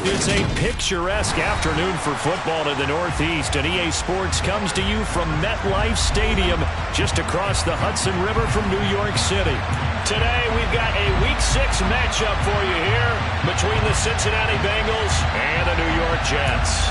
It's a picturesque afternoon for football in the Northeast, and EA Sports comes to you from MetLife Stadium, just across the Hudson River from New York City. Today, we've got a Week 6 matchup for you here between the Cincinnati Bengals and the New York Jets.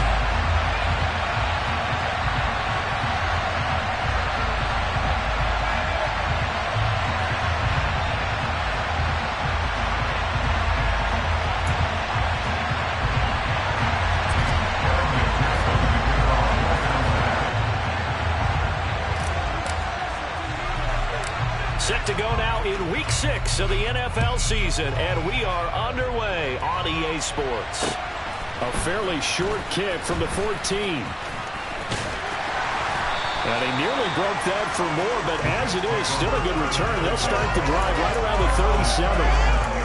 Set to go now in Week 6 of the NFL season, and we are underway on EA Sports. A fairly short kick from the 14. And he nearly broke that for more, but as it is, still a good return. They'll start the drive right around the 37.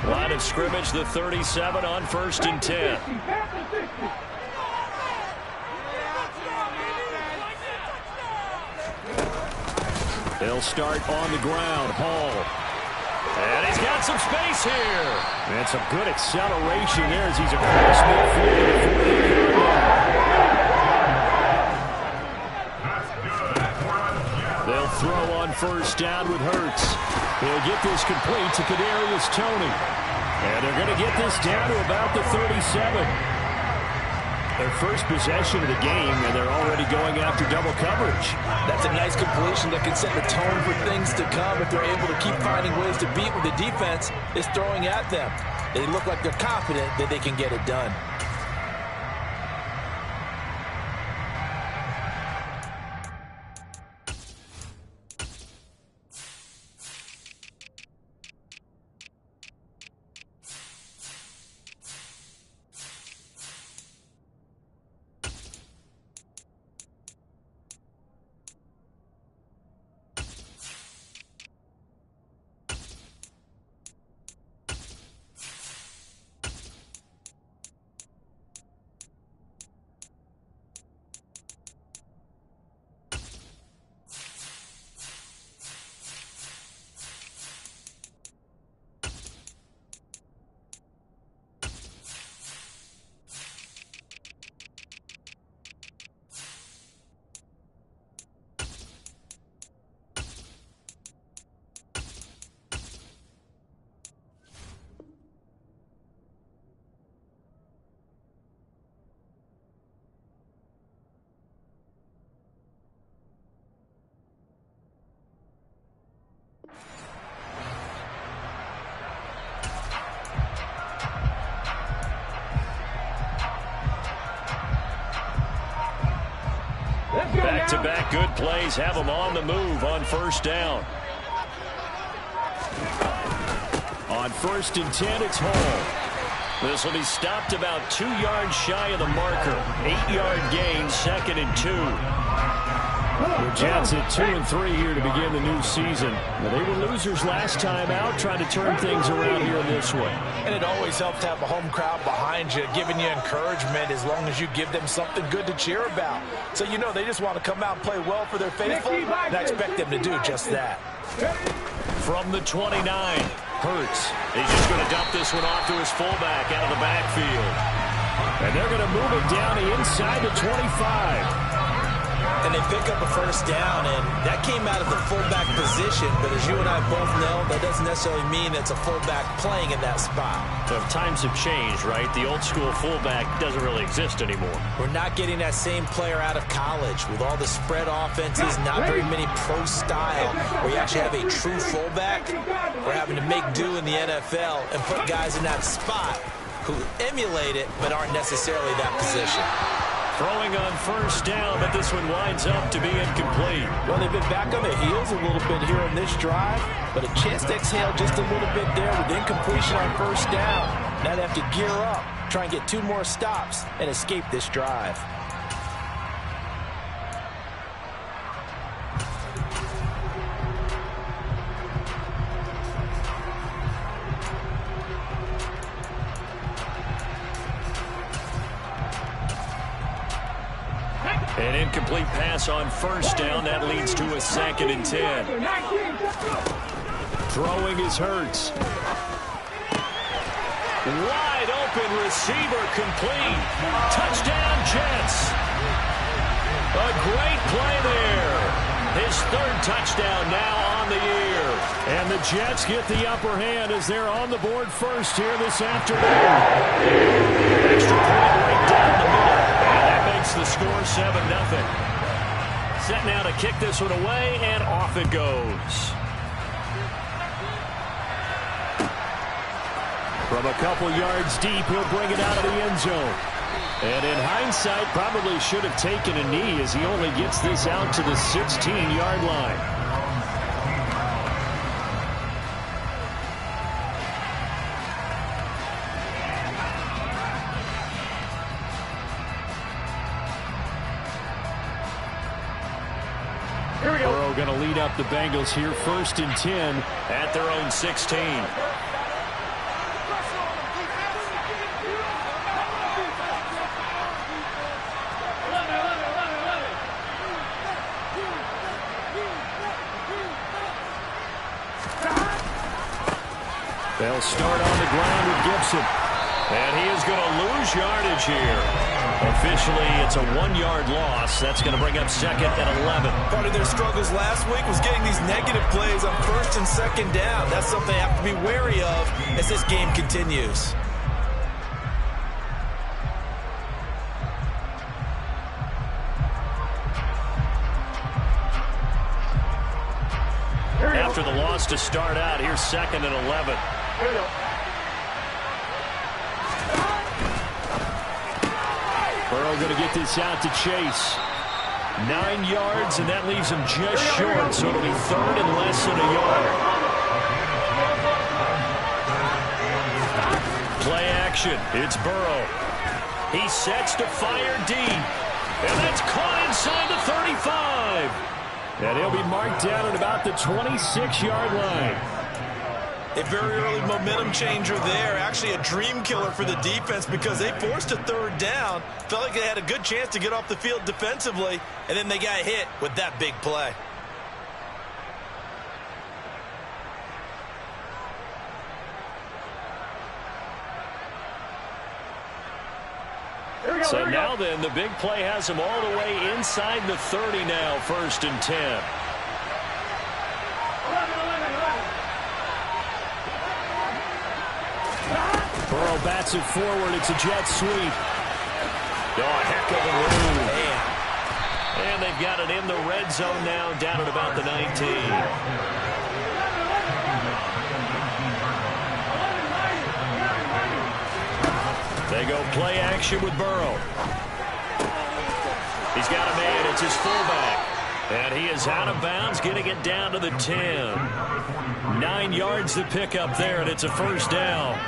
Line of scrimmage, the 37 on 1st and 10. They'll start on the ground. Hall. And he's got some space here. And some good acceleration there as he's across midfield. They'll throw on 1st down with Hurts. He'll get this complete to Kadarius Toney. And they're going to get this down to about the 37. Their first possession of the game, and they're already going after double coverage. That's a nice completion that can set the tone for things to come if they're able to keep finding ways to beat what the defense is throwing at them. They look like they're confident that they can get it done. Back-to-back good plays have them on the move on 1st down. On 1st and 10, it's Hall. This will be stopped about 2 yards shy of the marker. 8-yard gain, 2nd and 2. The Jets at 2-3 here to begin the new season. Well, they were losers last time out, trying to turn things around here this way. And it always helps to have a home crowd behind you, giving you encouragement as long as you give them something good to cheer about. So you know they just want to come out and play well for their faithful, and I expect them to do just that. From the 29, Hurts is just going to dump this one off to his fullback out of the backfield. And they're going to move it down to inside the 25. And they pick up a 1st down, and that came out of the fullback position. But as you and I both know, that doesn't necessarily mean it's a fullback playing in that spot. So times have changed, right? The old school fullback doesn't really exist anymore. We're not getting that same player out of college with all the spread offenses, not very many pro style, where you actually have a true fullback. We're having to make do in the NFL and put guys in that spot who emulate it but aren't necessarily that position. Throwing on 1st down, but this one winds up to be incomplete. Well, they've been back on their heels a little bit here on this drive, but a chance to exhale just a little bit there with incompletion on 1st down. Now they have to gear up, try and get 2 more stops, and escape this drive. An incomplete pass on first down. That leads to a 2nd and 10. Throwing is Hurts. Wide open receiver complete. Touchdown Jets. A great play there. His 3rd touchdown now on the year. And the Jets get the upper hand as they're on the board first here this afternoon. Extra point right down the middle. And that makes the score 7-0. Set now to kick this one away, and off it goes. From a couple yards deep, he'll bring it out of the end zone. And in hindsight, probably should have taken a knee as he only gets this out to the 16-yard line. Burrow going to lead up the Bengals here, 1st and 10 at their own 16. They'll start on the ground with Gibson. And he is going to lose yardage here. Officially, it's a 1-yard loss. That's going to bring up 2nd and 11. Part of their struggles last week was getting these negative plays on 1st and 2nd down. That's something they have to be wary of as this game continues. After the loss to start out, here's 2nd and 11. Here we go. Burrow going to get this out to Chase. 9 yards, and that leaves him just short, so it'll be 3rd and less than a yard. Play action. It's Burrow. He sets to fire deep. And that's caught inside the 35. And he'll be marked down at about the 26-yard line. A very early momentum changer there. Actually a dream killer for the defense because they forced a 3rd down. Felt like they had a good chance to get off the field defensively, and then they got hit with that big play. So now then, the big play has him all the way inside the 30 now, 1st and 10. Burrow bats it forward. It's a jet sweep. Oh, heck of a move. Man. And they've got it in the red zone now, down at about the 19. They go play action with Burrow. He's got a man. It's his fullback. And he is out of bounds, getting it down to the 10. 9 yards to pick up there, and it's a 1st down.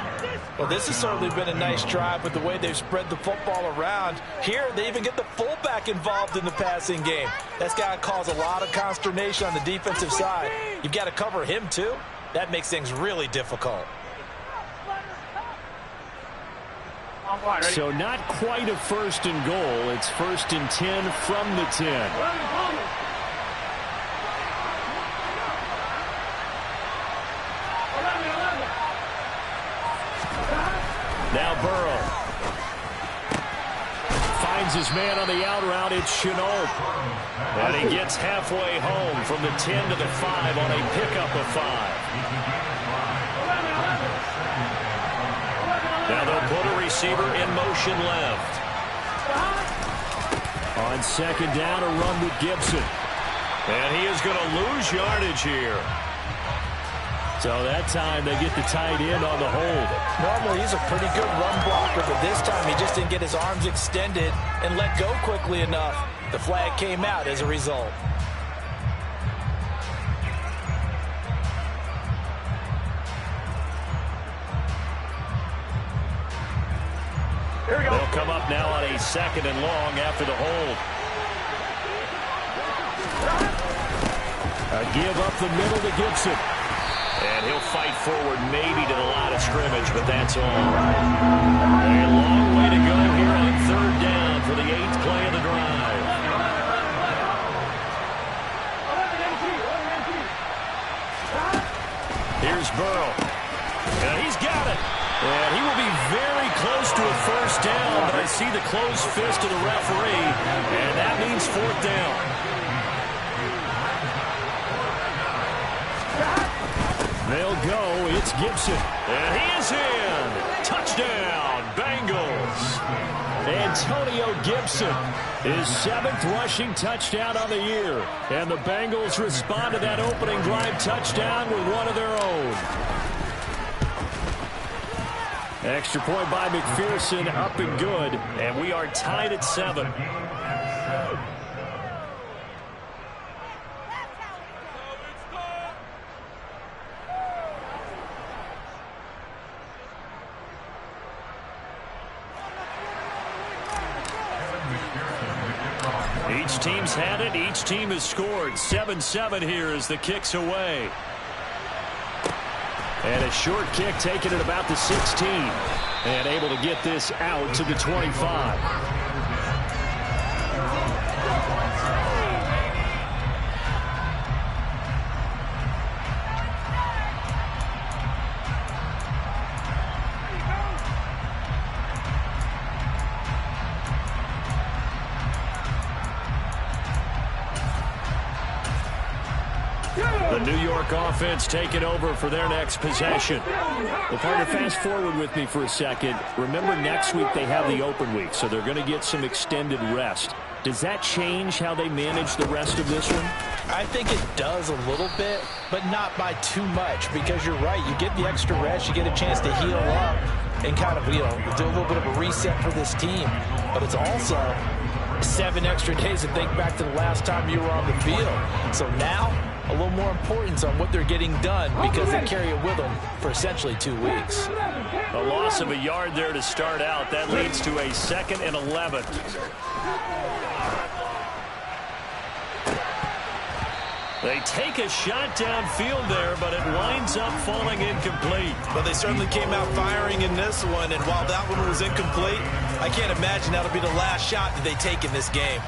Well, this has certainly been a nice drive with the way they've spread the football around. Here, they even get the fullback involved in the passing game. That's got to cause a lot of consternation on the defensive side. You've got to cover him, too. That makes things really difficult. So not quite a 1st and goal. It's 1st and 10 from the 10. Now Burrow finds his man on the out route. It's Chenault. And he gets halfway home from the 10 to the 5 on a pickup of 5. Now they'll put a receiver in motion left. On 2nd down, a run with Gibson. And he is going to lose yardage here. So that time they get the tight end on the hold. Normally he's a pretty good run blocker, but this time he just didn't get his arms extended and let go quickly enough. The flag came out as a result. They'll come up now on a 2nd and long after the hold. A give up the middle to Gibson. And he'll fight forward maybe to the line of scrimmage, but that's all. A long way to go here on 3rd down for the 8th play of the drive. And he's got it. And he will be very close to a first down, but I see the closed fist of the referee, and that means fourth down. They'll go. It's Gibson. And he is in. Touchdown, Bengals. Antonio Gibson, his 7th rushing touchdown on the year. And the Bengals respond to that opening drive touchdown with one of their own. Extra point by McPherson, up and good. And we are tied at 7. Each team's had it. Each team has scored. 7-7 here as the kick's away. And a short kick taken at about the 16. And able to get this out to the 25. The New York offense taking over for their next possession. Well, partner, fast forward with me for a second. Remember, next week they have the open week, so they're going to get some extended rest. Does that change how they manage the rest of this one? I think it does a little bit, but not by too much, because you're right. You get the extra rest. You get a chance to heal up and kind of, do a little bit of a reset for this team. But it's also 7 extra days to think back to the last time you were on the field. So now, a little more importance on what they're getting done because they carry it with them for essentially 2 weeks. A loss of a yard there to start out. That leads to a 2nd and 11. They take a shot downfield there, but it winds up falling incomplete. But they certainly came out firing in this one, and while that one was incomplete, I can't imagine that'll be the last shot that they take in this game.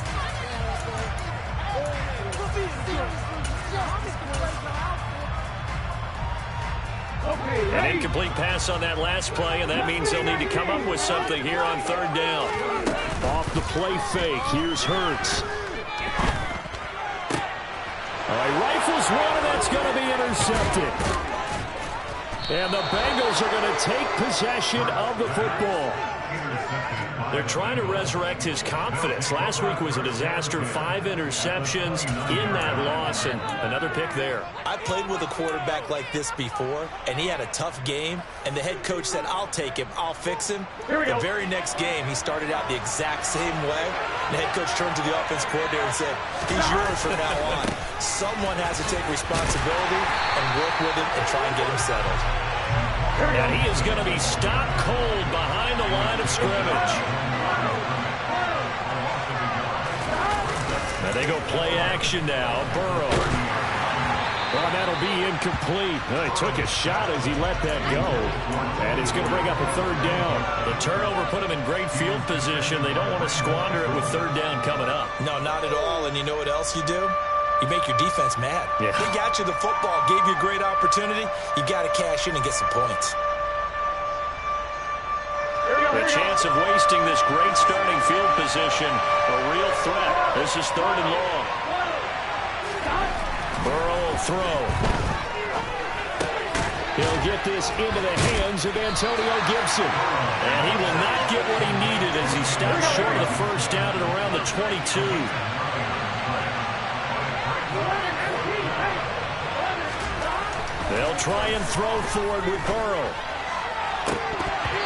An incomplete pass on that last play, and that means they'll need to come up with something here on 3rd down. Off the play fake, here's Hurts. All right, rifles one, and that's going to be intercepted. And the Bengals are going to take possession of the football. They're trying to resurrect his confidence. Last week was a disaster. 5 interceptions in that loss, and another pick there. I played with a quarterback like this before, and he had a tough game, and the head coach said, I'll take him, I'll fix him. The very next game, he started out the exact same way. The head coach turned to the offense coordinator and said, he's yours from now on. Someone has to take responsibility and work with him and try and get him settled. And he is going to be stopped cold behind the line of scrimmage. Now they go play action now. Burrow. Well, that'll be incomplete. Well, he took a shot as he let that go. And it's going to bring up a 3rd down. The turnover put him in great field position. They don't want to squander it with 3rd down coming up. No, not at all. And you know what else you do? You make your defense mad. Yeah. They got you the football, gave you a great opportunity. You got to cash in and get some points. The chance of wasting this great starting field position, a real threat. This is 3rd and long. Burrow will throw. He'll get this into the hands of Antonio Gibson. And he will not get what he needed as he stops short of the first down at around the 22. They'll try and throw forward with Burrow.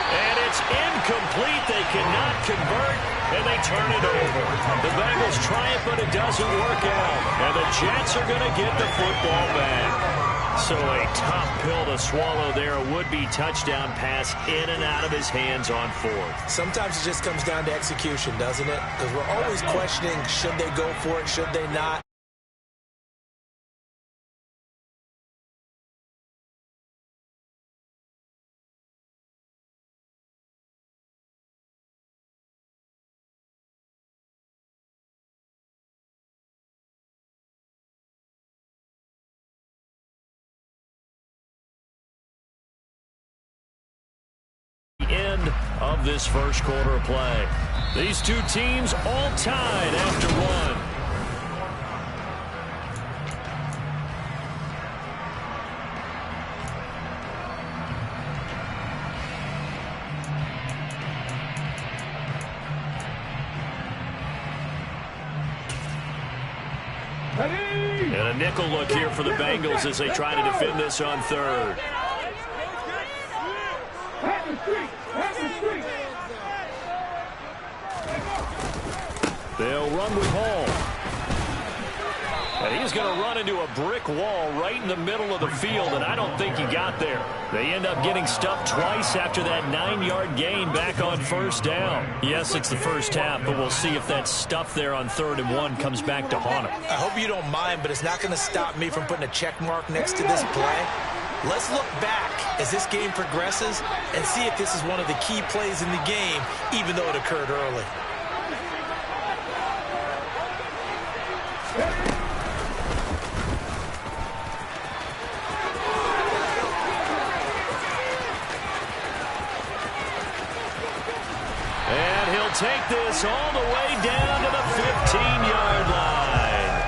And it's incomplete. They cannot convert, and they turn it over. The Bengals try it, but it doesn't work out. And the Jets are going to get the football back. So a tough pill to swallow there. A would-be touchdown pass in and out of his hands on 4th. Sometimes it just comes down to execution, doesn't it? Because we're always questioning, should they go for it, should they not? end of this first quarter of play. These two teams all tied after one. And a nickel look here for the Bengals as they try to defend this on third. They'll run with Hall. And he's going to run into a brick wall right in the middle of the field, and I don't think he got there. They end up getting stuffed twice after that 9-yard gain back on first down. Yes, it's the first half, but we'll see if that stuff there on 3rd and 1 comes back to haunt him. I hope you don't mind, but it's not going to stop me from putting a check mark next to this play. Let's look back as this game progresses and see if this is one of the key plays in the game, even though it occurred early. And he'll take this all the way down to the 15-yard line.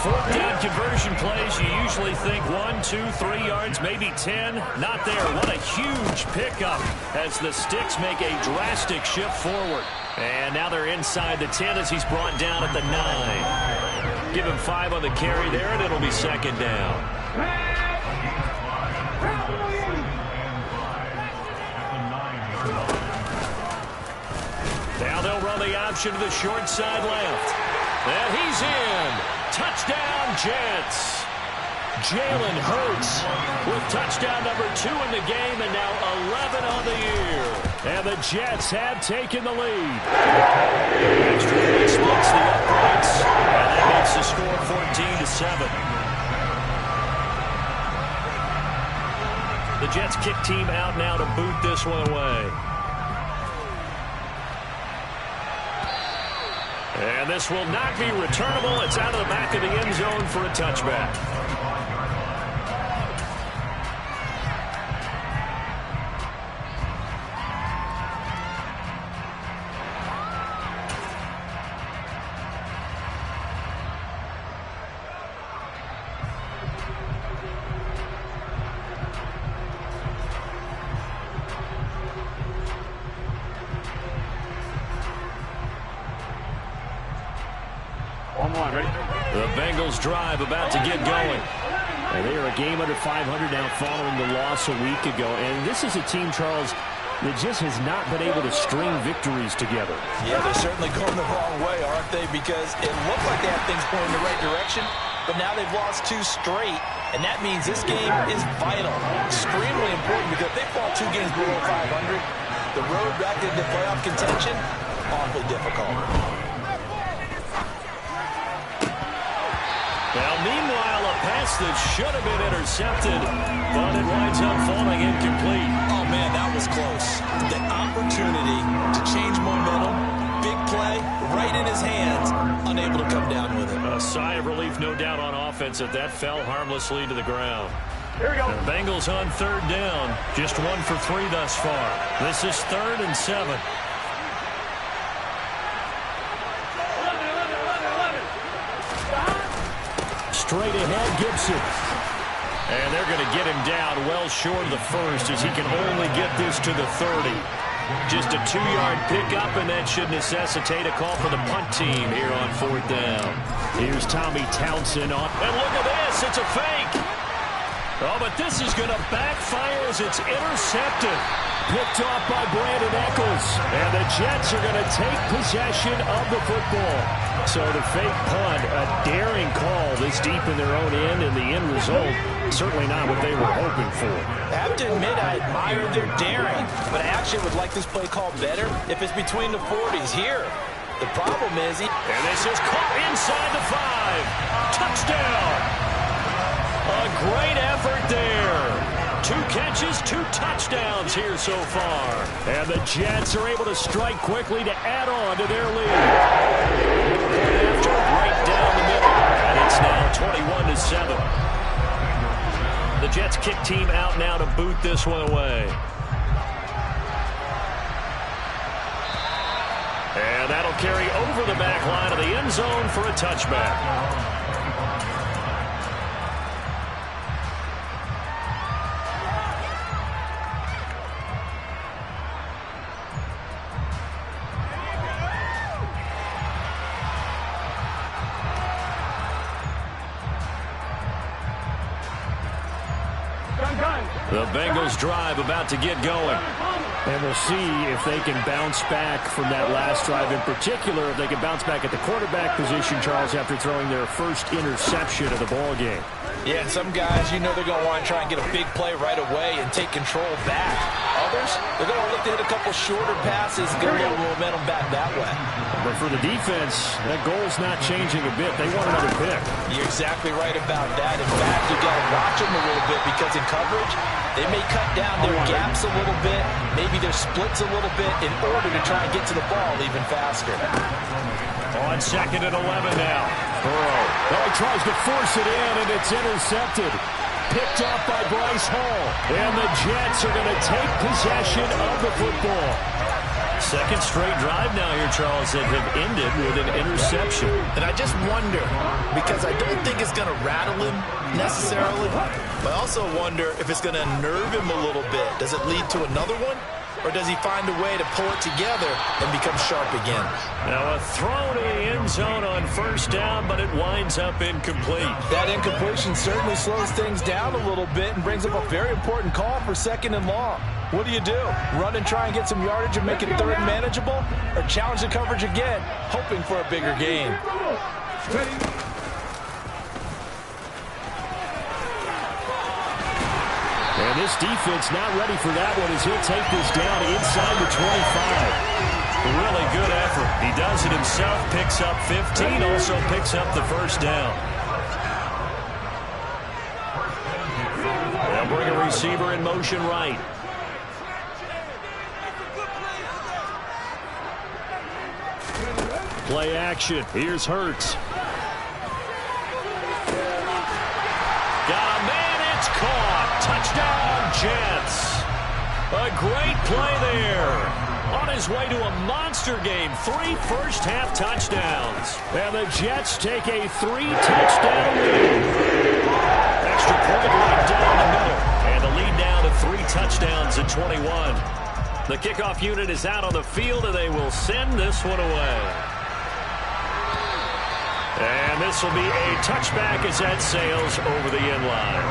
4th down conversion plays, you usually think 1, 2, 3 yards, maybe 10. Not there. What a huge pickup as the Sticks make a drastic shift forward. And now they're inside the 10 as he's brought down at the 9. Give him 5 on the carry there, and it'll be 2nd down. Now they'll run the option to the short side left. And he's in. Touchdown, Jets. Jalen Hurts with touchdown number 2 in the game, and now 11 on the year. And the Jets have taken the lead. Extra point splits the uprights, and that makes the score 14-7. The Jets kick team out now to boot this one away. And this will not be returnable. It's out of the back of the end zone for a touchback. The Bengals drive about to get going. And they are a game under 500 now following the loss a week ago. And this is a team, Charles, that just has not been able to string victories together. Yeah, they're certainly going the wrong way, aren't they? Because it looked like they had things going in the right direction, but now they've lost 2 straight. And that means this game is vital, extremely important, because if they fall 2 games below 500, the road back into playoff contention, awfully difficult. Well, meanwhile, a pass that should have been intercepted, but it winds up falling incomplete. Oh, man, that was close. The opportunity to change momentum, big play, right in his hands, unable to come down with it. A sigh of relief, no doubt, on offense that fell harmlessly to the ground. Here we go. The Bengals on 3rd down, just 1 for 3 thus far. This is 3rd and 7. Straight ahead, Gibson. And they're going to get him down well short of the first as he can only get this to the 30. Just a 2-yard pickup, and that should necessitate a call for the punt team here on 4th down. Here's Tommy Townsend on. And look at this. It's a fake. Oh, but this is going to backfire as it's intercepted. Picked off by Brandon Echols. And the Jets are going to take possession of the football. So the fake punt, a daring call this deep in their own end, and the end result, certainly not what they were hoping for. I have to admit, I admire their daring, but I actually would like this play called better if it's between the 40s here. The problem is... And this is caught inside the 5. Touchdown! A great effort there. 2 catches, 2 touchdowns here so far. And the Jets are able to strike quickly to add on to their lead. After right down the middle, and it's now 21-7. The Jets kick team out now to boot this one away. And that'll carry over the back line of the end zone for a touchback. The Bengals drive about to get going. And we'll see if they can bounce back from that last drive in particular, if they can bounce back at the quarterback position, Charles, after throwing their first interception of the ball game. Yeah, and some guys, you know they're going to want to try and get a big play right away and take control back. Others, they're going to look to hit a couple shorter passes, get a little momentum back that way. But for the defense, that goal's not changing a bit. They want another pick. You're exactly right about that. In fact, you've got to watch them a little bit because in coverage, they may cut down their gaps a little bit, maybe their splits a little bit in order to try and get to the ball even faster. On 2nd and 11 now. Burrow. Oh, he tries to force it in, and it's intercepted. Picked up by Bryce Hall. And the Jets are going to take possession of the football. Second straight drive now here, Charles, that have ended with an interception. And I just wonder, because I don't think it's going to rattle him necessarily, but I also wonder if it's going to unnerve him a little bit. Does it lead to another one? Or does he find a way to pull it together and become sharp again? Now a throw to the end zone on first down, but it winds up incomplete. That incompletion certainly slows things down a little bit and brings up a very important call for 2nd and long. What do you do? Run and try and get some yardage and make it third and manageable? Or challenge the coverage again, hoping for a bigger gain? And this defense not ready for that one as he'll take this down inside the 25. Really good effort. He does it himself, picks up 15, also picks up the first down. They'll bring a receiver in motion right. Play action. Here's Hurts. Got a man. It's caught. Touchdown, Jets. A great play there. On his way to a monster game. 3 first-half touchdowns. And the Jets take a 3-touchdown lead. Extra point right down the middle. And the lead down to 3 touchdowns at 21. The kickoff unit is out on the field, and they will send this one away. And this will be a touchback as that sails over the end line.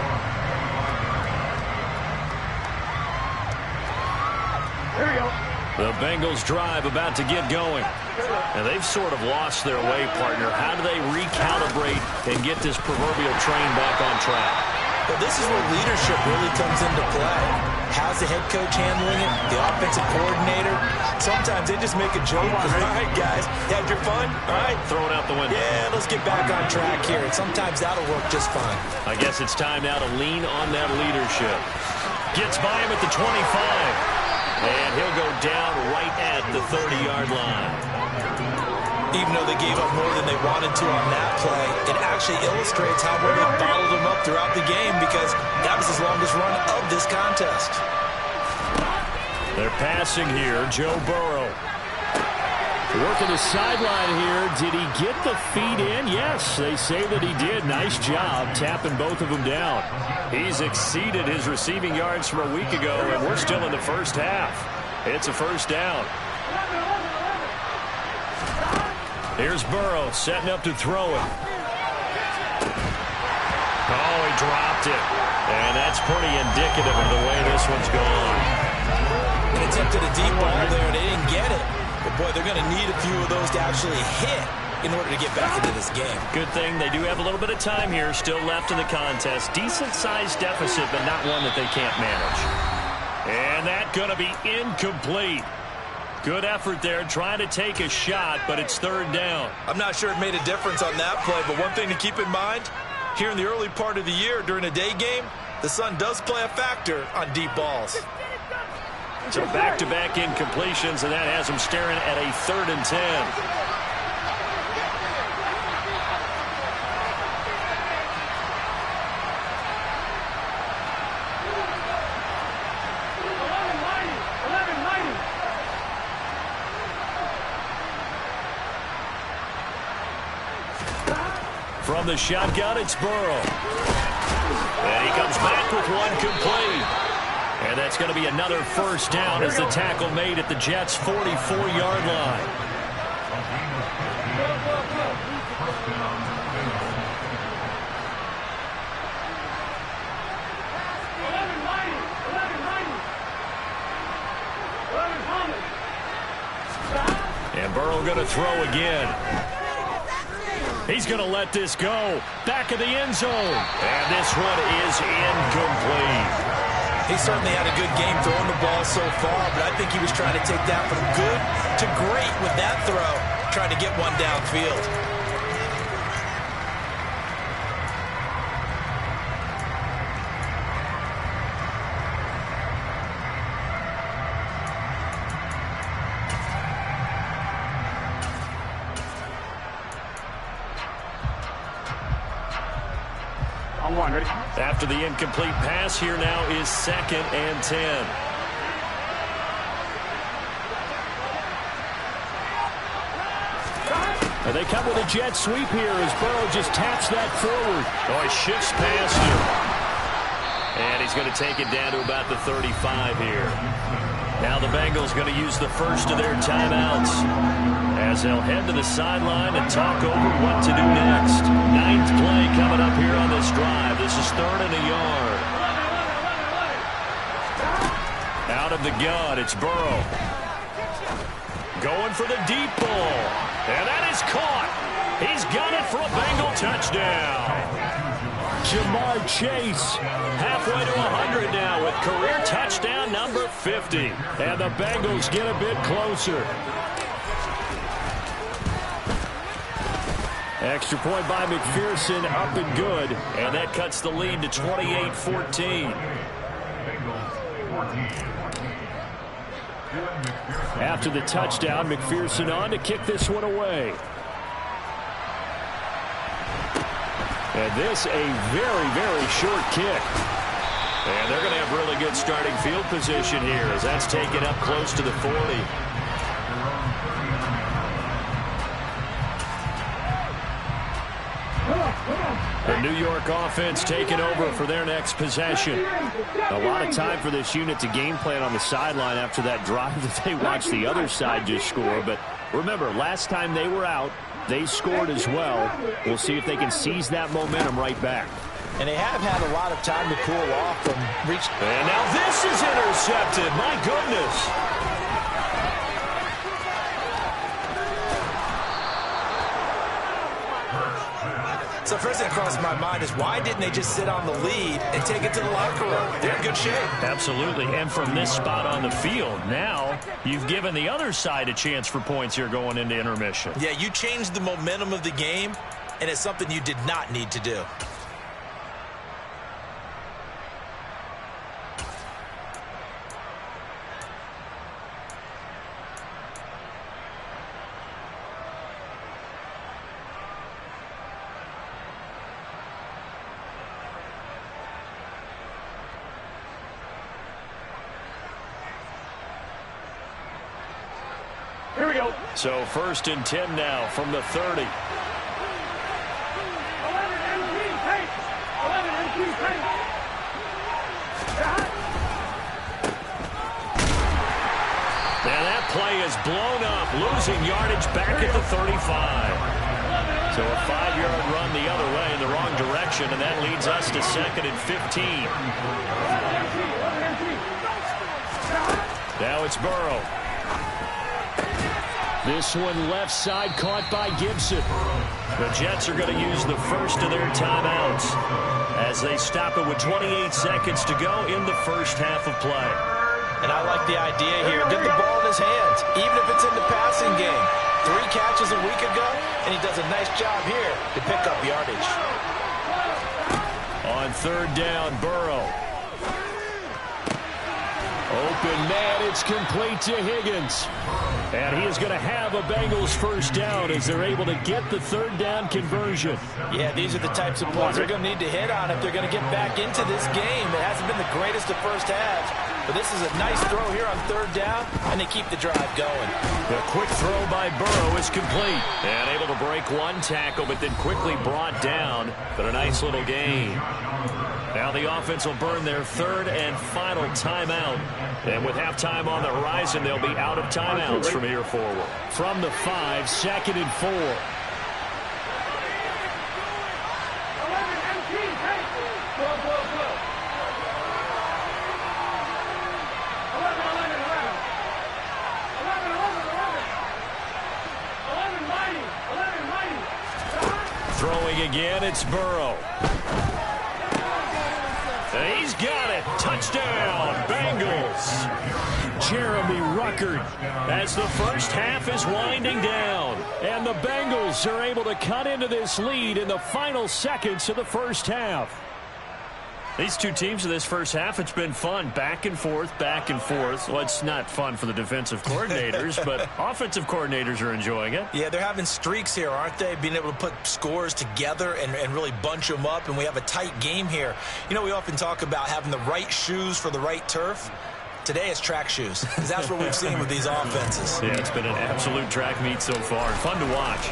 Here we go. The Bengals drive about to get going. And they've sort of lost their way, partner. How do they recalibrate and get this proverbial train back on track? Well, this is where leadership really comes into play. How's the head coach handling it? The offensive coordinator? Sometimes they just make a joke. All right, guys, you had your fun? All right. Throw it out the window. Yeah, let's get back on track here. And sometimes that'll work just fine. I guess it's time now to lean on that leadership. Gets by him at the 25. And he'll go down right at the 30-yard line. Even though they gave up more than they wanted to on that play, it actually illustrates how well they bottled them up throughout the game because that was his longest run of this contest. They're passing here. Joe Burrow. Working the sideline here. Did he get the feet in? Yes, they say that he did. Nice job tapping both of them down. He's exceeded his receiving yards from a week ago, and we're still in the first half. It's a first down. Here's Burrow setting up to throw it. Oh, he dropped it. And that's pretty indicative of the way this one's gone. They attempted a deep ball there, and they didn't get it. But, boy, they're going to need a few of those to actually hit in order to get back into this game. Good thing they do have a little bit of time here still left in the contest. Decent-sized deficit, but not one that they can't manage. And that's going to be incomplete. Good effort there, trying to take a shot, but it's third down. I'm not sure it made a difference on that play, but one thing to keep in mind, here in the early part of the year during a day game, the sun does play a factor on deep balls. So back-to-back incompletions, and that has them staring at a 3rd and 10. From the shotgun, it's Burrow. And he comes back with one complete. And that's going to be another first down as the tackle made at the Jets' 44-yard line. And Burrow going to throw again. He's going to let this go. Back of the end zone. And this one is incomplete. He certainly had a good game throwing the ball so far, but I think he was trying to take that from good to great with that throw, trying to get one downfield. After the incomplete pass, here now is 2nd and 10. And they come with a jet sweep here as Burrow just taps that forward. Oh, he shifts past him. And he's going to take it down to about the 35 here. Now the Bengals going to use the first of their timeouts as they'll head to the sideline and talk over what to do next. 9th play coming up here on this drive. This is 3rd and a yard. Out of the gun, it's Burrow. Going for the deep ball. And that is caught. He's got it for a Bengal touchdown. Jamar Chase halfway to 100 now with career touchdown number 50. And the Bengals get a bit closer. Extra point by McPherson, up and good. And that cuts the lead to 28-14. After the touchdown, McPherson on to kick this one away. And this a very, very short kick. And they're going to have really good starting field position here as that's taken up close to the 40. The New York offense taking over for their next possession. A lot of time for this unit to game plan on the sideline after that drive that they watched the other side just score. But remember, last time they were out, they scored as well. We'll see if they can seize that momentum right back. And they have had a lot of time to cool off from reach. And now this is intercepted. My goodness. So first thing that crossed my mind is why didn't they just sit on the lead and take it to the locker room? They're in good shape. Absolutely. And from this spot on the field, now you've given the other side a chance for points here going into intermission. Yeah, you changed the momentum of the game, and it's something you did not need to do. Here we go. So 1st and 10 now from the 30. Now that play is blown up, losing yardage back at the 35. So a 5-yard run the other way in the wrong direction, and that leads us to 2nd and 15. Now it's Burrow. This one left side caught by Gibson. The Jets are going to use the first of their timeouts as they stop it with 28 seconds to go in the first half of play. And I like the idea here. Get the ball in his hands, even if it's in the passing game. 3 catches a week ago, and he does a nice job here to pick up yardage. On 3rd down, Burrow. Open man, it's complete to Higgins. And he is going to have a Bengals first down as they're able to get the 3rd down conversion. Yeah, these are the types of plays they're going to need to hit on if they're going to get back into this game. It hasn't been the greatest of first halves, But this is a nice throw here on third down, and they keep the drive going. The quick throw by Burrow is complete. And able to break one tackle, but then quickly brought down. But a nice little gain. Now the offense will burn their third and final timeout. And with halftime on the horizon, they'll be out of timeouts from here forward. From the 5, 2nd and 4. Throwing again, it's Burrow. He's got it. Touchdown, Bengals. Jeremy Ruckert as the first half is winding down. And the Bengals are able to cut into this lead in the final seconds of the first half. These two teams in this first half, it's been fun. Back and forth, back and forth. Well, it's not fun for the defensive coordinators, but offensive coordinators are enjoying it. Yeah, they're having streaks here, aren't they? Being able to put scores together and really bunch them up, and we have a tight game here. You know, we often talk about having the right shoes for the right turf. Today it's track shoes, because that's what we've seen with these offenses. Yeah, it's been an absolute track meet so far. Fun to watch.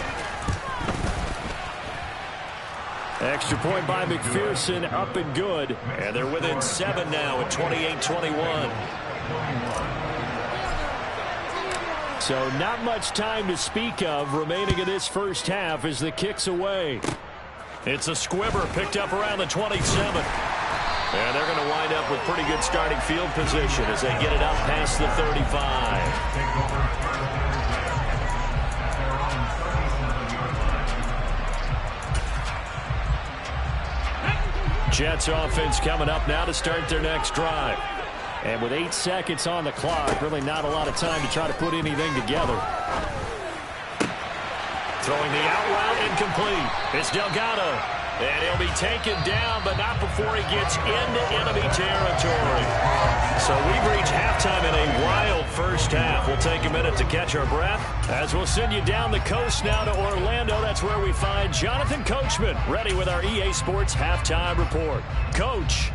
Extra point by McPherson, up and good. And they're within 7 now at 28-21. So not much time to speak of remaining in this first half as the kick's away. It's a squibber picked up around the 27. And they're going to wind up with pretty good starting field position as they get it up past the 35. Jets offense coming up now to start their next drive. And with 8 seconds on the clock, really not a lot of time to try to put anything together. Throwing the out route incomplete. It's Delgado. And he'll be taken down, but not before he gets into enemy territory. So we've reached halftime in a wild first half. We'll take a minute to catch our breath as we'll send you down the coast now to Orlando. That's where we find Jonathan Coachman ready with our EA Sports Halftime Report. Coach.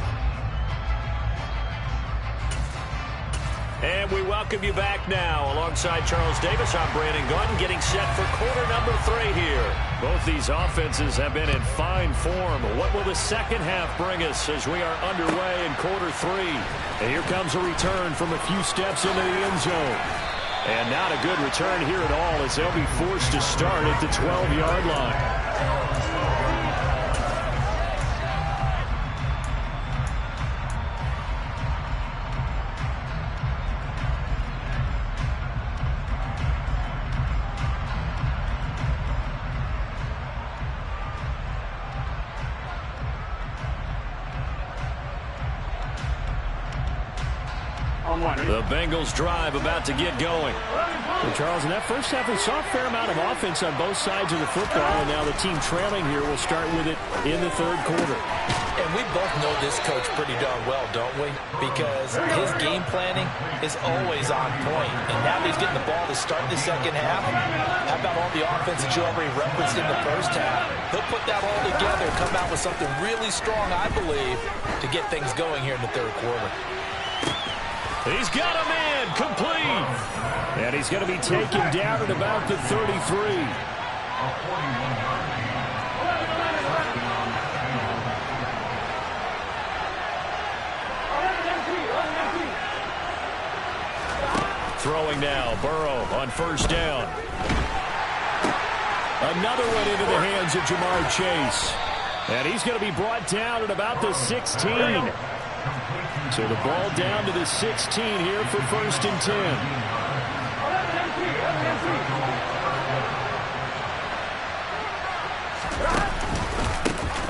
And we welcome you back now. Alongside Charles Davis, I'm Brandon Gordon, getting set for quarter number 3 here. Both these offenses have been in fine form. What will the second half bring us as we are underway in quarter 3? And here comes a return from a few steps into the end zone. And not a good return here at all as they'll be forced to start at the 12-yard line. The Bengals drive about to get going. Well, Charles, in that first half, we saw a fair amount of offense on both sides of the football, and now the team trailing here will start with it in the third quarter. And we both know this coach pretty darn well, don't we? Because his game planning is always on point. And now he's getting the ball to start the second half. How about all the offense that you already referenced in the first half? He'll put that all together, come out with something really strong, I believe, to get things going here in the third quarter. He's got a man, complete. And he's going to be taken down at about the 33. Throwing now, Burrow on first down. Another one into the hands of Jamar Chase. And he's going to be brought down at about the 16. So the ball down to the 16 here for 1st and 10.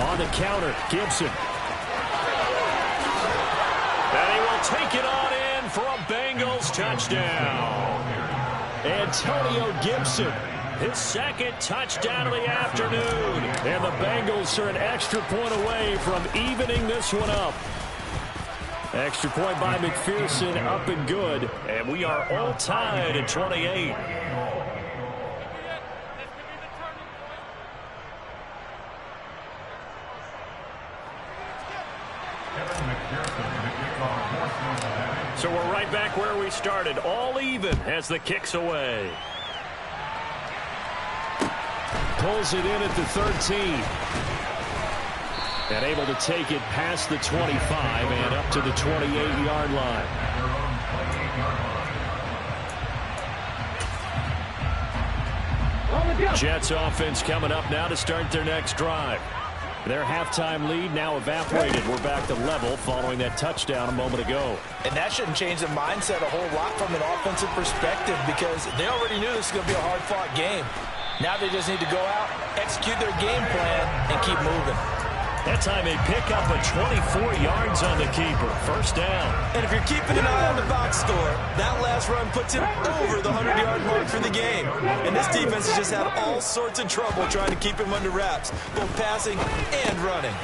On the counter, Gibson. And he will take it on in for a Bengals touchdown. Antonio Gibson. His second touchdown of the afternoon. And the Bengals are an extra point away from evening this one up. Extra point by McPherson, up and good. And we are all tied at 28. So back where we started, all even as the kick's away. Pulls it in at the 13. And able to take it past the 25 and up to the 28-yard line. Jets offense coming up now to start their next drive. Their halftime lead now evaporated. We're back to level following that touchdown a moment ago. And that shouldn't change the mindset a whole lot from an offensive perspective because they already knew this was going to be a hard-fought game. Now they just need to go out, execute their game plan, and keep moving. That time they pick up a 24 yards on the keeper. First down. And if you're keeping an eye on the box score, that last run puts him over the 100-yard mark for the game. And this defense has just had all sorts of trouble trying to keep him under wraps, both passing and running.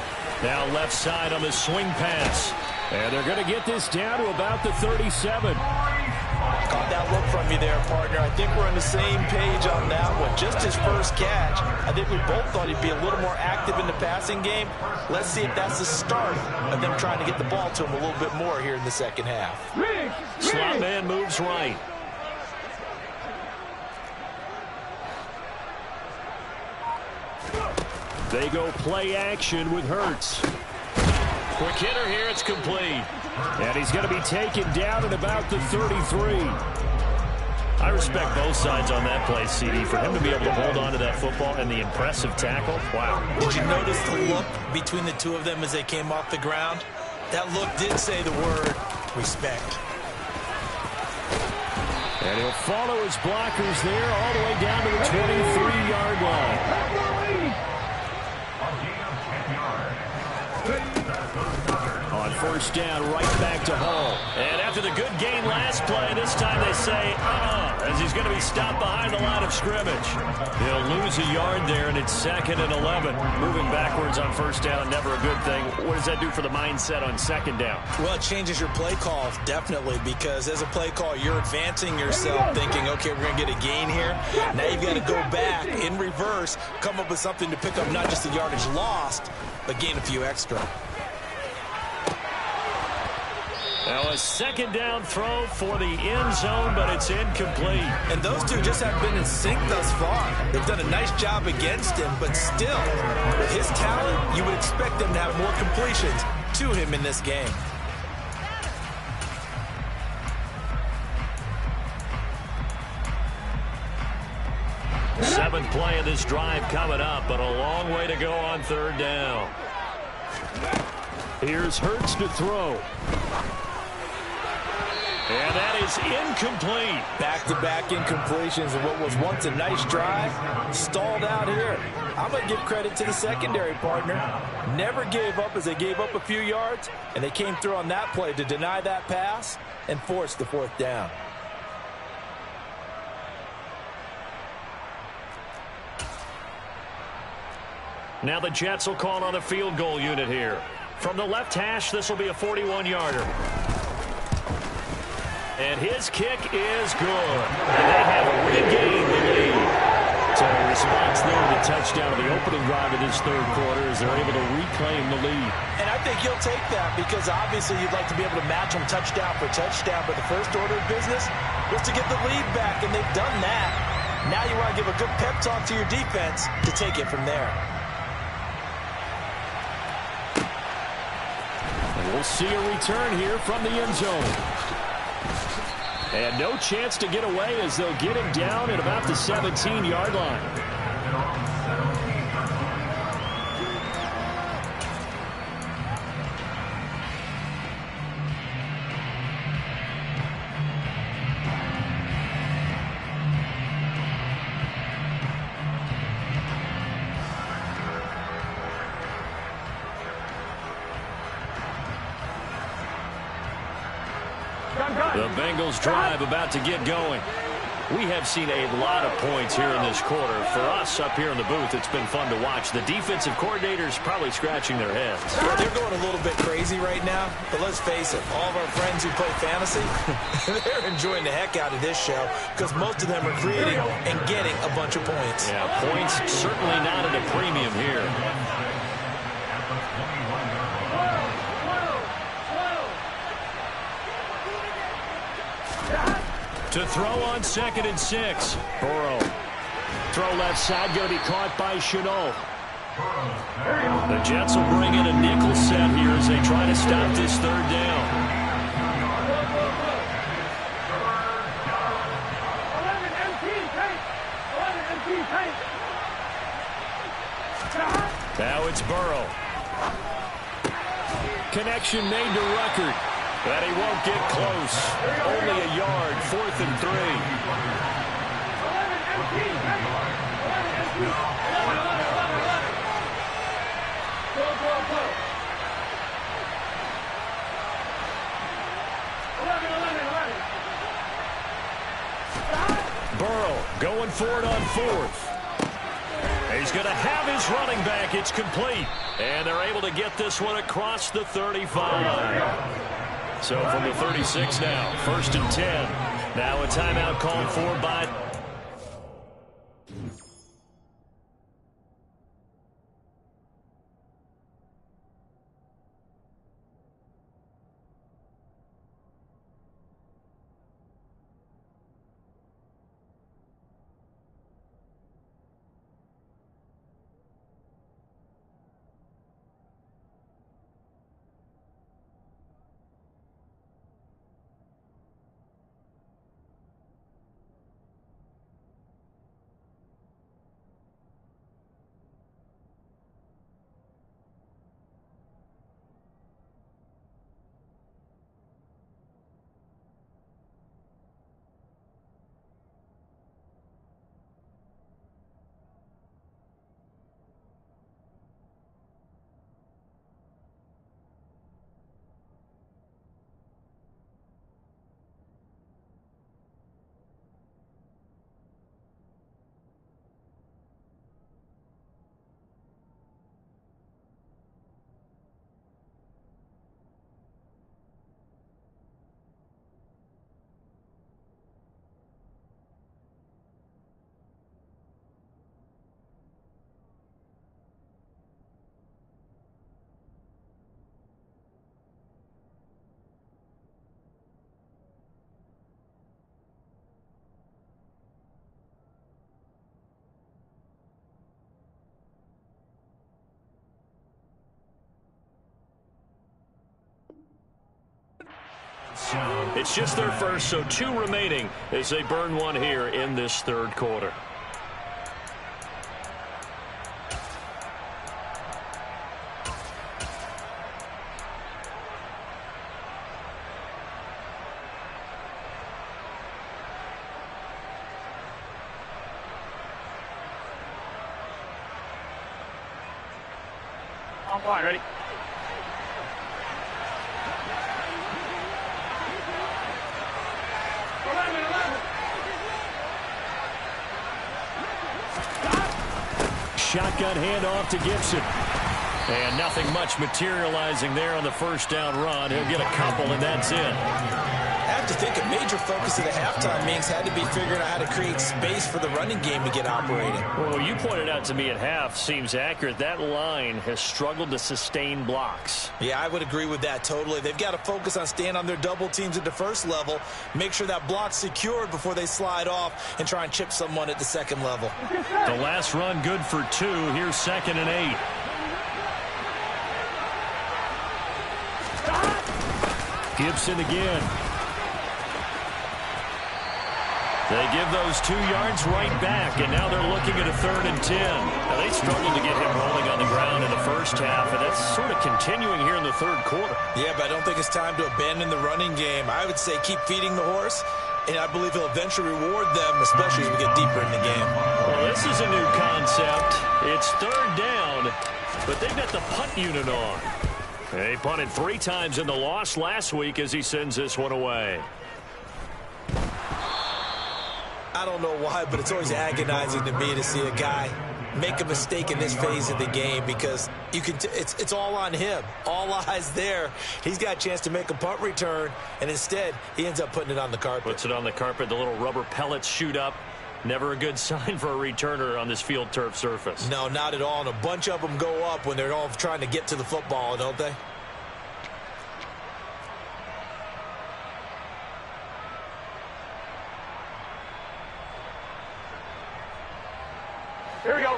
Now left side on the swing pass. And they're going to get this down to about the 37. Caught that look from you there, partner. I think we're on the same page on that one. Just his first catch. I think we both thought he'd be a little more active in the passing game. Let's see if that's the start of them trying to get the ball to him a little bit more here in the second half. Slot man moves right. They go play action with Hurts. Quick hitter here, it's complete. And he's going to be taken down at about the 33. I respect both sides on that play, CD. For him to be able to hold on to that football and the impressive tackle, wow. Did you notice the look between the two of them as they came off the ground? That look did say the word respect. And he'll follow his blockers there all the way down to the 23-yard line. On first down, right back to Hall. And after the good game last play, this time they say, as he's going to be stopped behind the line of scrimmage. He'll lose a yard there, and it's 2nd and 11. Moving backwards on first down, never a good thing. What does that do for the mindset on second down? Well, it changes your play call, definitely, because as a play call, you're advancing yourself, thinking, okay, we're going to get a gain here. Now you've got to go back in reverse, come up with something to pick up not just the yardage lost, but gain a few extra. Now a second down throw for the end zone, but it's incomplete. And those two just have been in sync thus far. They've done a nice job against him, but still, with his talent, you would expect them to have more completions to him in this game. Seventh play of this drive coming up, but a long way to go on third down. Here's Hurts to throw. And that is incomplete. Back-to-back incompletions of what was once a nice drive, stalled out here. I'm going to give credit to the secondary partner. Never gave up as they gave up a few yards, and they came through on that play to deny that pass and force the fourth down. Now the Jets will call on the field goal unit here. From the left hash, this will be a 41-yarder. And his kick is good. And they have regained the lead. So a response there to the touchdown of the opening drive of this third quarter as they're able to reclaim the lead. And I think he'll take that because obviously you'd like to be able to match them touchdown for touchdown, but the first order of business was to get the lead back, and they've done that. Now you want to give a good pep talk to your defense to take it from there. And we'll see a return here from the end zone. And no chance to get away as they'll get him down at about the 17-yard line. The Bengals drive about to get going. We have seen a lot of points here in this quarter. For us up here in the booth, it's been fun to watch. The defensive coordinators probably scratching their heads. Well, they're going a little bit crazy right now, but let's face it, all of our friends who play fantasy, they're enjoying the heck out of this show because most of them are creating and getting a bunch of points. Yeah, points certainly not at a premium here. To throw on 2nd and 6. Burrow. Throw left side, going to be caught by Chenault. The Jets will bring in a nickel set here as they try to stop this 3rd down. Now it's Burrow. Connection made to Ruckert. But he won't get close. Only a yard, 4th and 3. Burrow going for it on 4th. He's going to have his running back. It's complete. And they're able to get this one across the 35. So from the 36 now, 1st and 10. Now a timeout called for by... It's just their first, so 2 remaining as they burn one here in this 3rd quarter. On point, ready? Shotgun handoff to Gibson. And nothing much materializing there on the 1st down run. He'll get a couple, and that's it. I have to think a major focus of the halftime meetings had to be figuring out how to create space for the running game to get operating. Well, you pointed out to me at half seems accurate. That line has struggled to sustain blocks. Yeah, I would agree with that totally. They've got to focus on staying on their double teams at the 1st level, make sure that block's secured before they slide off and try and chip someone at the 2nd level. The last run good for 2. Here's 2nd and 8. Gibson again. They give those 2 yards right back, and now they're looking at a 3rd and 10. Now, they struggled to get him rolling on the ground in the 1st half, and that's sort of continuing here in the 3rd quarter. Yeah, but I don't think it's time to abandon the running game. I would say keep feeding the horse, and I believe he'll eventually reward them, especially as we get deeper in the game. Well, this is a new concept. It's 3rd down, but they've got the punt unit on. They punted 3 times in the loss last week as he sends this one away. I don't know why, but it's always agonizing to me to see a guy make a mistake in this phase of the game because you can. It's all on him. All eyes there. He's got a chance to make a punt return, and instead he ends up putting it on the carpet. Puts it on the carpet. The little rubber pellets shoot up. Never a good sign for a returner on this field turf surface. No, not at all. And a bunch of them go up when they're all trying to get to the football, don't they? Here we go.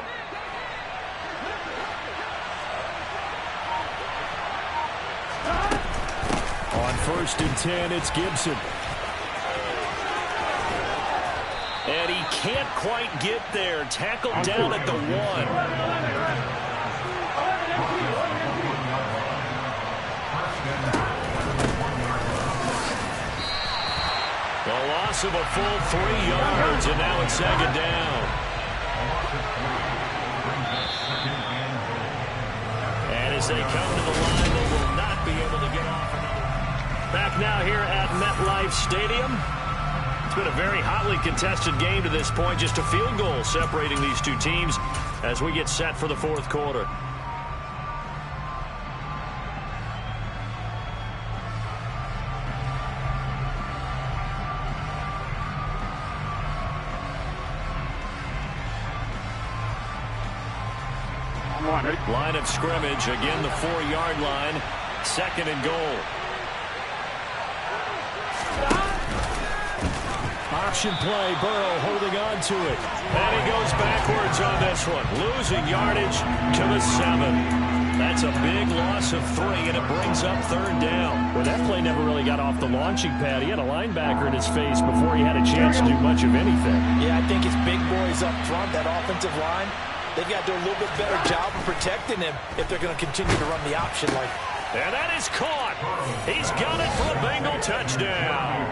On 1st and 10, it's Gibson. And he can't quite get there. Tackled down at the 1. The loss of a full 3 yards, and now it's 2nd down. And as they come to the line, they will not be able to get off another. Back now here at MetLife Stadium. It's been a very hotly contested game to this point. Just a field goal separating these two teams as we get set for the 4th quarter. Line of scrimmage, again the 4-yard line, 2nd and goal. Option play, Burrow holding on to it. And he goes backwards on this one, losing yardage to the 7. That's a big loss of 3, and it brings up 3rd down. Well, that play never really got off the launching pad. He had a linebacker in his face before he had a chance to do much of anything. Yeah, I think it's big boys up front, that offensive line. They've got to do a little bit better job of protecting him if they're going to continue to run the option like. And that is caught. He's got it for a Bengal touchdown.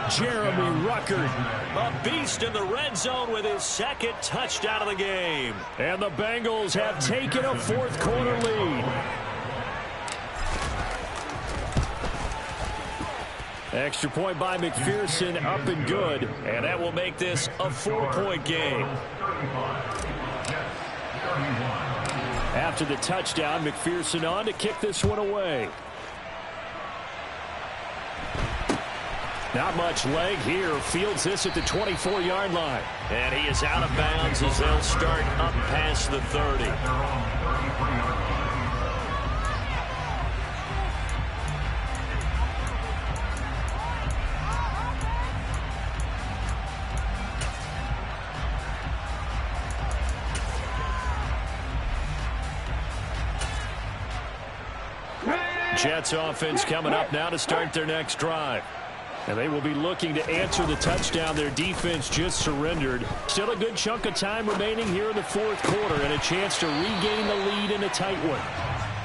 Jeremy Ruckert, a beast in the red zone with his 2nd touchdown of the game. And the Bengals have taken a 4th quarter lead. Extra point by McPherson, up and good. And that will make this a 4-point game. After the touchdown, McPherson on to kick this one away. Not much leg here. Fields this at the 24-yard line. And he is out of bounds as they'll start up past the 30. Jets offense coming up now to start their next drive. And they will be looking to answer the touchdown their defense just surrendered. Still a good chunk of time remaining here in the 4th quarter and a chance to regain the lead in a tight one.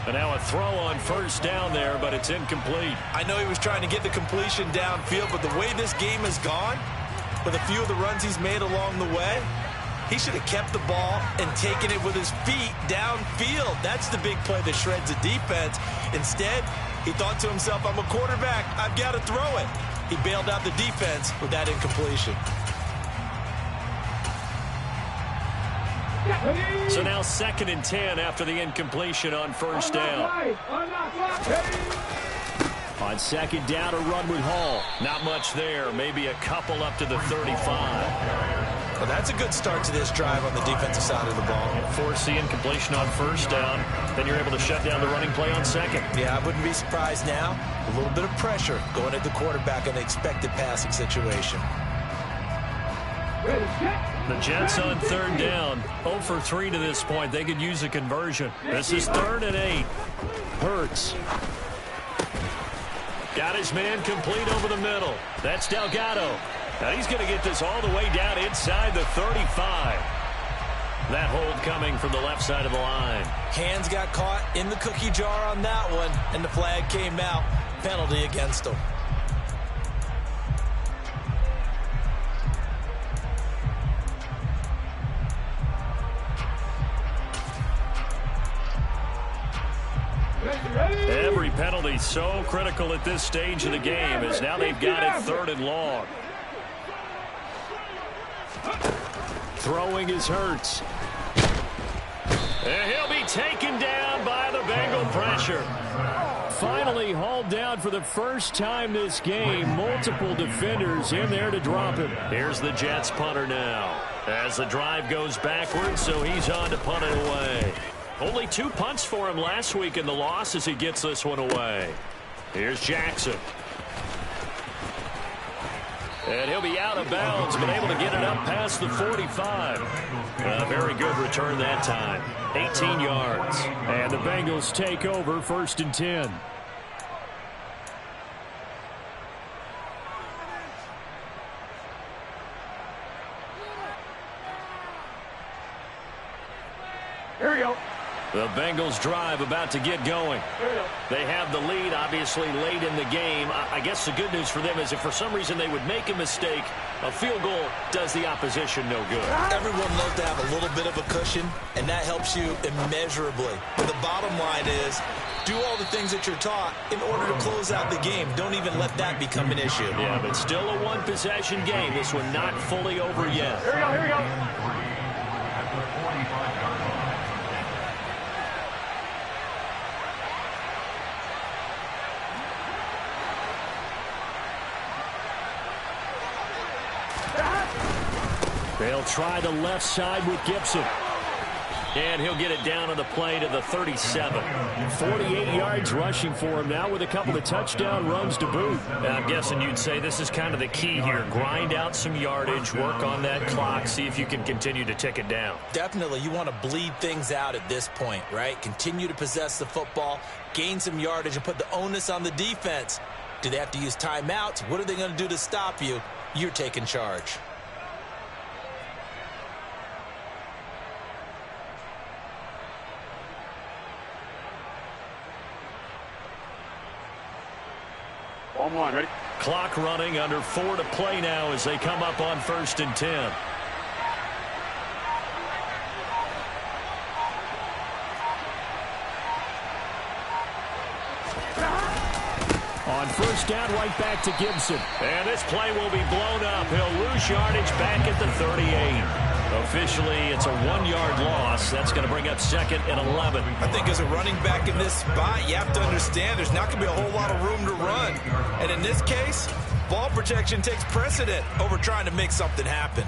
And now a throw on 1st down there, but it's incomplete. I know he was trying to get the completion downfield, but the way this game has gone, with a few of the runs he's made along the way, he should have kept the ball and taken it with his feet downfield. That's the big play that shreds the defense. Instead, he thought to himself, I'm a quarterback, I've got to throw it. He bailed out the defense with that incompletion. So now 2nd and 10 after the incompletion on 1st down. On 2nd down, a run with Hall. Not much there. Maybe a couple up to the 35. Well, that's a good start to this drive on the defensive side of the ball. Force the incompletion on 1st down. Then you're able to shut down the running play on 2nd. Yeah, I wouldn't be surprised now. A little bit of pressure going at the quarterback in the expected passing situation. The Jets on 3rd down. 0 for 3 to this point. They could use a conversion. This is 3rd and 8. Hurts. Got his man complete over the middle. That's Delgado. Now he's going to get this all the way down inside the 35. That hold coming from the left side of the line. Hands got caught in the cookie jar on that one, and the flag came out. Penalty against him. Every penalty so critical at this stage of the game as now they've got it 3rd and long. Throwing is Hurts. And he'll be taken down by the Bengal pressure. Finally hauled down for the first time this game. Multiple defenders in there to drop him. Here's the Jets punter now. As the drive goes backwards, so he's on to punt it away. Only 2 punts for him last week in the loss as he gets this one away. Here's Jackson. And he'll be out of bounds, but able to get it up past the 45. A very good return that time. 18 yards. And the Bengals take over 1st and 10. Here we go. The Bengals drive about to get going. They have the lead, obviously, late in the game. I guess the good news for them is if for some reason they would make a mistake, a field goal does the opposition no good. Everyone loves to have a little bit of a cushion, and that helps you immeasurably. But the bottom line is, do all the things that you're taught in order to close out the game. Don't even let that become an issue. Yeah, but still a one-possession game. This one not fully over yet. Here we go, here we go. They'll try the left side with Gibson. And he'll get it down on the play to the 37. 48 yards rushing for him now with a couple of touchdown runs to boot. I'm guessing you'd say this is kind of the key here. Grind out some yardage, work on that clock, see if you can continue to tick it down. Definitely, you want to bleed things out at this point, right? Continue to possess the football, gain some yardage, and put the onus on the defense. Do they have to use timeouts? What are they going to do to stop you? You're taking charge. On, ready? Clock running, under 4 to play now as they come up on 1st and 10. On 1st down, right back to Gibson. And this play will be blown up. He'll lose yardage back at the 38. Officially, it's a 1-yard loss. That's going to bring up 2nd and 11. I think as a running back in this spot, you have to understand there's not going to be a whole lot of room to run. And in this case, ball protection takes precedent over trying to make something happen.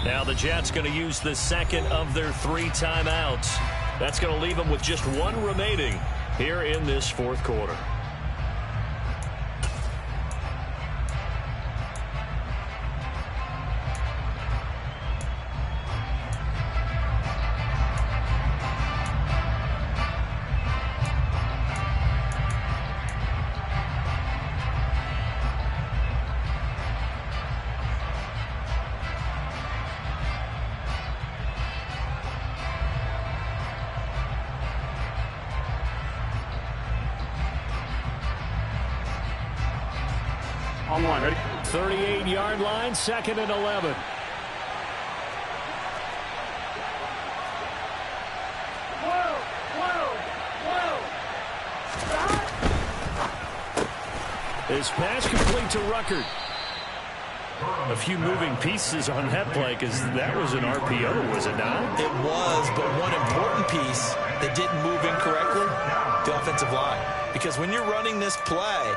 Now the Jets going to use the 2nd of their 3 timeouts. That's going to leave them with just 1 remaining here in this 4th quarter. On one, ready? 38-yard line, 2nd and 11. This pass complete to Ruckert. A few moving pieces on that play because that was an RPO, was it not? It was, but one important piece that didn't move incorrectly, the offensive line. Because when you're running this play,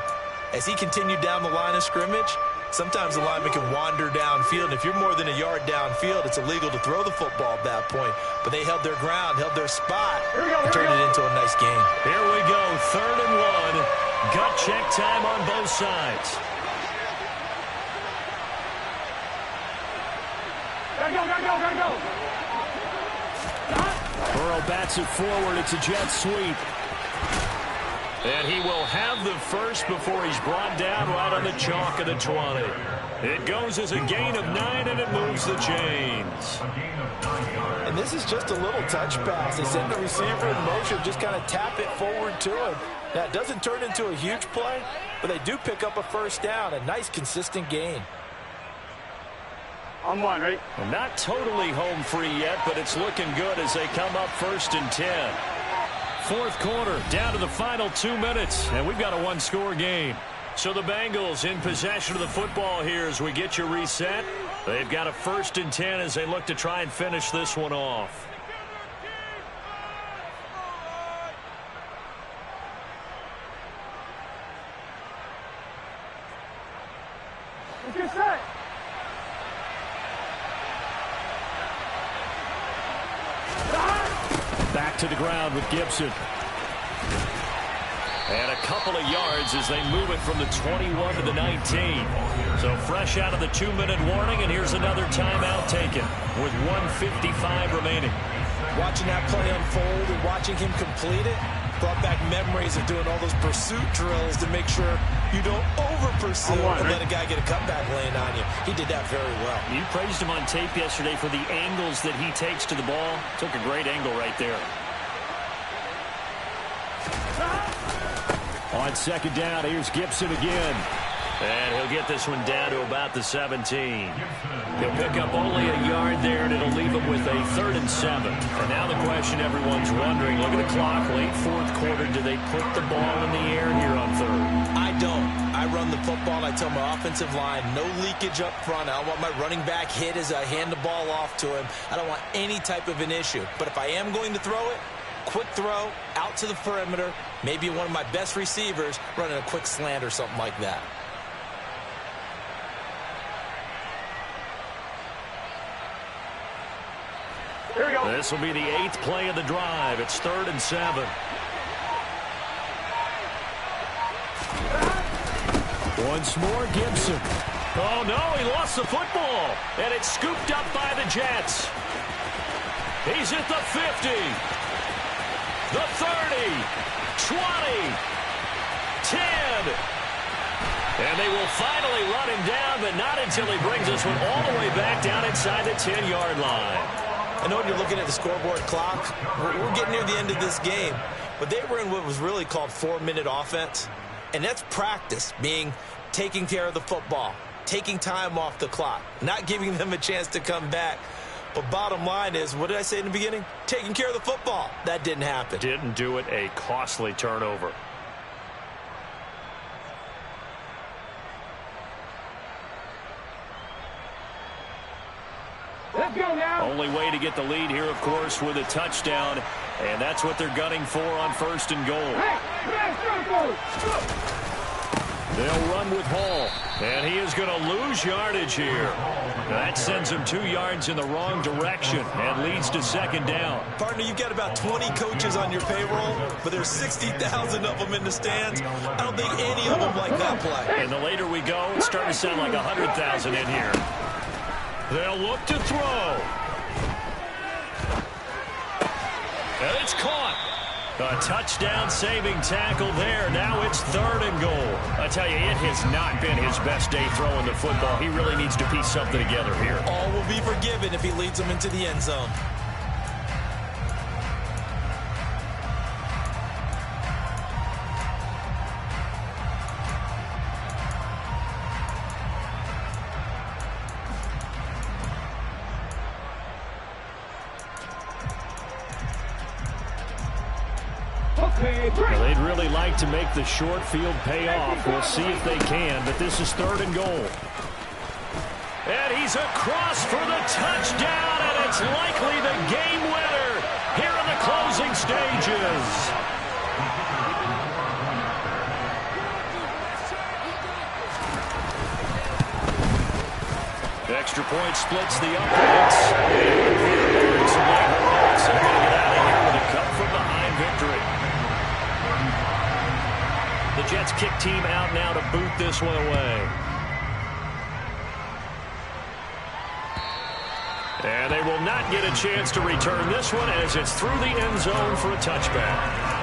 as he continued down the line of scrimmage, sometimes the lineman can wander downfield. And if you're more than a yard downfield, it's illegal to throw the football at that point. But they held their ground, held their spot, and turned it into a nice game. Here we go, 3rd and 1. Gut check time on both sides. Gotta go. Burrow bats it forward. It's a jet sweep. And he will have the first before he's brought down right on the chalk of the 20. It goes as a gain of 9, and it moves the chains. And this is just a little touch pass. They send the receiver in motion, just kind of tap it forward to him. That doesn't turn into a huge play, but they do pick up a 1st down, a nice consistent gain. On one, ready? Well, not totally home free yet, but it's looking good as they come up 1st and 10. 4th quarter, down to the final 2 minutes, and we've got a 1-score game. So the Bengals in possession of the football here as we get you reset. They've got a 1st and 10 as they look to try and finish this one off. Let's get set. Back to the ground with Gibson. And a couple of yards as they move it from the 21 to the 19. So fresh out of the 2-minute warning, and here's another timeout taken with 1:55 remaining. Watching that play unfold and watching him complete it brought back memories of doing all those pursuit drills to make sure you don't over-pursue and let a guy get a cutback lane on you. He did that very well. You praised him on tape yesterday for the angles that he takes to the ball. Took a great angle right there. On second down, here's Gibson again. And he'll get this one down to about the 17. He'll pick up only a yard there, and it'll leave him with a 3rd and 7. And now the question everyone's wondering, look at the clock, late 4th quarter, do they put the ball in the air here on 3rd? I don't. I run the football, and I tell my offensive line, no leakage up front. I don't want my running back hit as I hand the ball off to him. I don't want any type of an issue. But if I am going to throw it, quick throw, out to the perimeter, maybe one of my best receivers running a quick slant or something like that. Here we go. This will be the 8th play of the drive. It's 3rd and 7. Once more, Gibson. Oh, no, he lost the football. And it's scooped up by the Jets. He's at the 50. The 30, 20, 10. And they will finally run him down, but not until he brings this one all the way back down inside the 10-yard line. I know when you're looking at the scoreboard clock, we're getting near the end of this game, but they were in what was really called 4-minute offense, and that's practice, meaning taking care of the football, taking time off the clock, not giving them a chance to come back. But bottom line is, what did I say in the beginning? Taking care of the football. That didn't happen. Didn't do it. A costly turnover. Let's go now. Only way to get the lead here, of course, with a touchdown. And that's what they're gunning for on 1st and goal. They'll run with Hall. And he is going to lose yardage here. That sends him 2 yards in the wrong direction and leads to 2nd down. Partner, you've got about 20 coaches on your payroll, but there's 60,000 of them in the stands. I don't think any of them like that play. And the later we go, it's starting to sound like 100,000 in here. They'll look to throw. And it's caught. A touchdown-saving tackle there. Now it's 3rd and goal. I tell you, it has not been his best day throwing the football. He really needs to piece something together here. All will be forgiven if he leads them into the end zone. Well, they'd really like to make the short field pay off. We'll see if they can, but this is 3rd and goal. And he's across for the touchdown, and it's likely the game winner here in the closing stages. Extra point splits the uprights. And some late heroics are going to get out of here with a come-from-behind victory. The Jets kick team out now to boot this one away. And they will not get a chance to return this one as it's through the end zone for a touchback.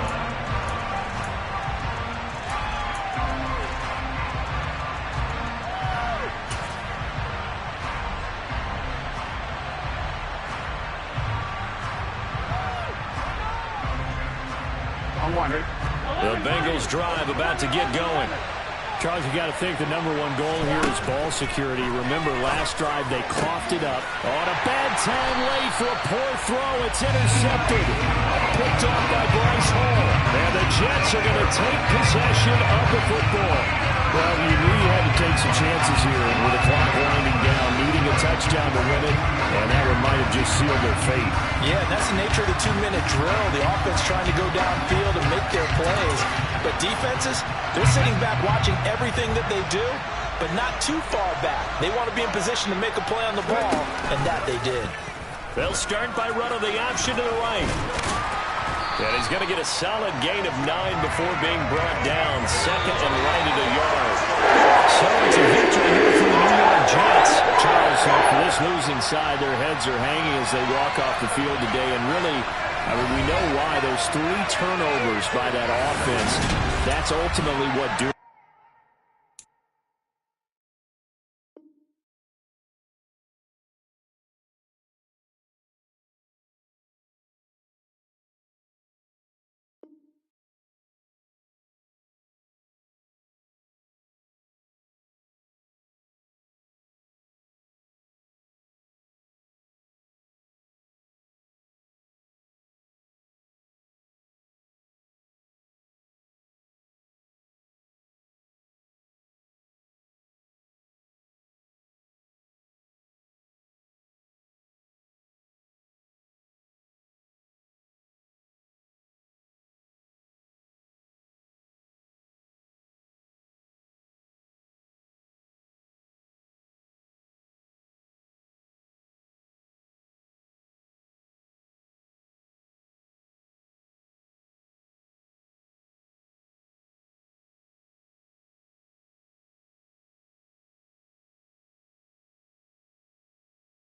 The Bengals drive about to get going. Charles, you got to think the #1 goal here is ball security. Remember, last drive they coughed it up. On a bad time late for a poor throw. It's intercepted. Picked off by Bryce Hall. And the Jets are going to take possession of the football. Well, you knew you had to take some chances here, and with the clock winding down, needing a touchdown to win it, and that one might have just sealed their fate. Yeah, that's the nature of the 2-minute drill. The offense trying to go downfield and make their plays. But defenses, they're sitting back watching everything that they do, but not too far back. They want to be in position to make a play on the ball, and that they did. They'll start by running the option to the right. And he's going to get a solid gain of 9 before being brought down. Second and right at a yard. So it's a victory here for the New York Jets. Charles, for this losing side, their heads are hanging as they walk off the field today. And really, we know why. Those 3 turnovers by that offense, that's ultimately what doomed